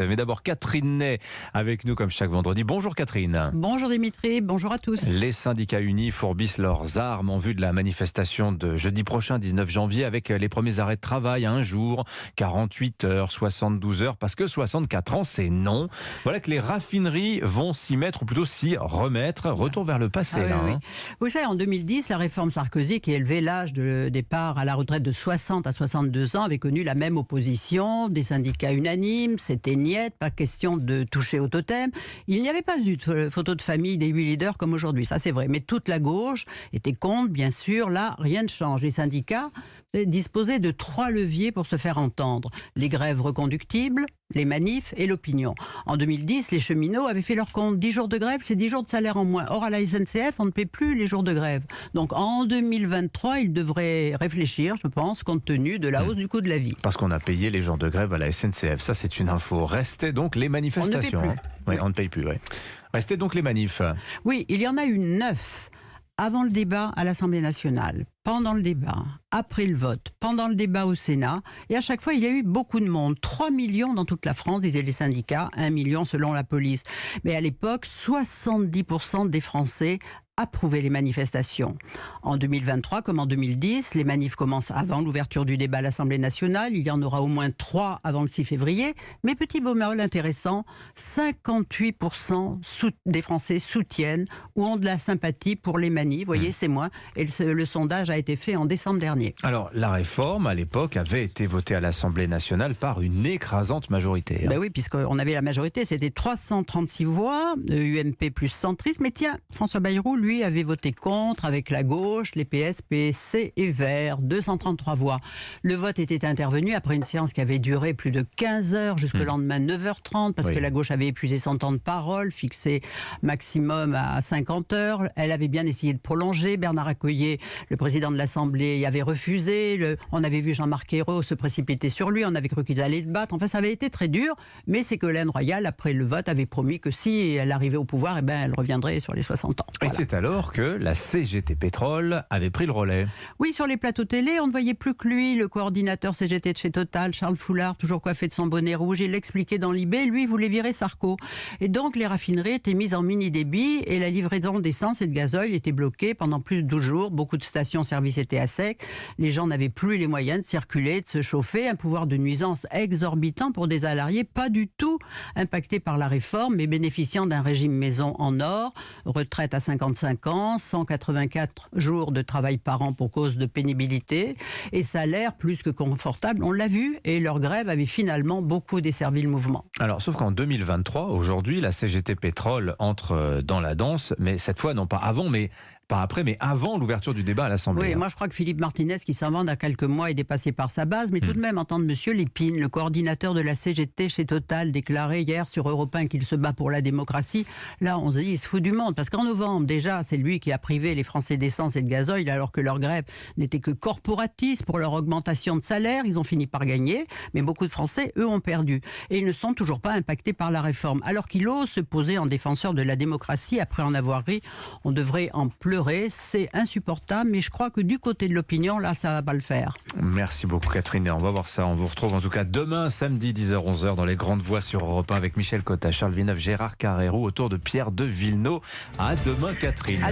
Mais d'abord, Catherine Ney avec nous comme chaque vendredi. Bonjour Catherine. Bonjour Dimitri, bonjour à tous. Les syndicats unis fourbissent leurs armes en vue de la manifestation de jeudi prochain, 19 janvier, avec les premiers arrêts de travail à un jour, 48 heures, 72 heures, parce que 64 ans, c'est non. Voilà que les raffineries vont s'y mettre, ou plutôt s'y remettre. Retour vers le passé, là. Oui. Vous savez, en 2010, la réforme Sarkozy, qui élevait l'âge de départ à la retraite de 60 à 62 ans, avait connu la même opposition, des syndicats unanimes, c'était niet, pas question de toucher au totem. Il n'y avait pas eu de photo de famille des 8 leaders comme aujourd'hui, ça c'est vrai. Mais toute la gauche était contre, bien sûr. Là, rien ne change. Les syndicats disposaient de 3 leviers pour se faire entendre. Les grèves reconductibles, les manifs et l'opinion. En 2010, les cheminots avaient fait leur compte. 10 jours de grève, c'est 10 jours de salaire en moins. Or, à la SNCF, on ne paie plus les jours de grève. Donc, en 2023, ils devraient réfléchir, je pense, compte tenu de la hausse du coût de la vie. Parce qu'on a payé les jours de grève à la SNCF. Ça, c'est une info. Restez donc les manifestations. On ne paie plus. Oui, on ne paye plus. Ouais. Restez donc les manifs. Oui, il y en a eu 9. Avant le débat à l'Assemblée nationale, pendant le débat, après le vote, pendant le débat au Sénat. Et à chaque fois, il y a eu beaucoup de monde. 3 millions dans toute la France, disaient les syndicats, 1 million selon la police. Mais à l'époque, 70% des Français approuvaient les manifestations. En 2023, comme en 2010, les manifs commencent avant l'ouverture du débat à l'Assemblée nationale. Il y en aura au moins 3 avant le 6 février. Mais petit bémol intéressant, 58% des Français soutiennent ou ont de la sympathie pour les manifs. Vous voyez, c'est moins. Et le sondage a été fait en décembre dernier. Alors, la réforme, à l'époque, avait été votée à l'Assemblée nationale par une écrasante majorité. Ben oui, puisqu'on avait la majorité, c'était 336 voix, UMP plus centriste. Mais tiens, François Bayrou, lui, avait voté contre avec la gauche, les PS, PSC et Verts, 233 voix. Le vote était intervenu après une séance qui avait duré plus de 15 heures jusqu'au lendemain 9h30 parce que la gauche avait épuisé son temps de parole, fixé maximum à 50 heures. Elle avait bien essayé de prolonger. Bernard Accoyer, le président de l'Assemblée, y avait refusé. On avait vu Jean-Marc Ayrault se précipiter sur lui. On avait cru qu'ils allaient le battre. Enfin, ça avait été très dur. Mais Ségolène Royal, après le vote, avait promis que si elle arrivait au pouvoir, eh ben, elle reviendrait sur les 60 ans. Voilà. Et c'est alors que la CGT Pétrole avait pris le relais. Oui, sur les plateaux télé, on ne voyait plus que lui, le coordinateur CGT de chez Total, Charles Foulard, toujours coiffé de son bonnet rouge. Il l'expliquait dans l'IB, lui, il voulait virer Sarko. Et donc, les raffineries étaient mises en mini-débit et la livraison d'essence et de gasoil était bloquée pendant plus de 12 jours. Beaucoup de stations-service étaient à sec. Les gens n'avaient plus les moyens de circuler, de se chauffer. Un pouvoir de nuisance exorbitant pour des salariés pas du tout impactés par la réforme, mais bénéficiant d'un régime maison en or, retraite à 55 ans, 184 jours de travail par an pour cause de pénibilité et salaire plus que confortable, on l'a vu, et leur grève avait finalement beaucoup desservi le mouvement. Alors, sauf qu'en 2023, aujourd'hui, la CGT Pétrole entre dans la danse, mais cette fois, non pas avant, mais pas après, mais avant l'ouverture du débat à l'Assemblée. Oui, moi je crois que Philippe Martinez, qui s'invente à quelques mois, est dépassé par sa base, mais tout de même entendre Monsieur Lépine, le coordinateur de la CGT chez Total, déclarer hier sur Europe 1 qu'il se bat pour la démocratie, là on se dit il se fout du monde, parce qu'en novembre déjà c'est lui qui a privé les Français d'essence et de gasoil alors que leur grève n'était que corporatiste pour leur augmentation de salaire. Ils ont fini par gagner, mais beaucoup de Français, eux, ont perdu. Et ils ne sont toujours pas impactés par la réforme, alors qu'il ose se poser en défenseur de la démocratie après en avoir ri. On devrait en pleurer. C'est insupportable, mais je crois que du côté de l'opinion, là, ça va pas le faire. Merci beaucoup Catherine, et on va voir ça. On vous retrouve en tout cas demain, samedi 10h-11h, dans les Grandes Voix sur Europe 1 avec Michel Cotta, Charles Villeneuve, Gérard Carrérou, autour de Pierre de Villeneuve. À demain Catherine.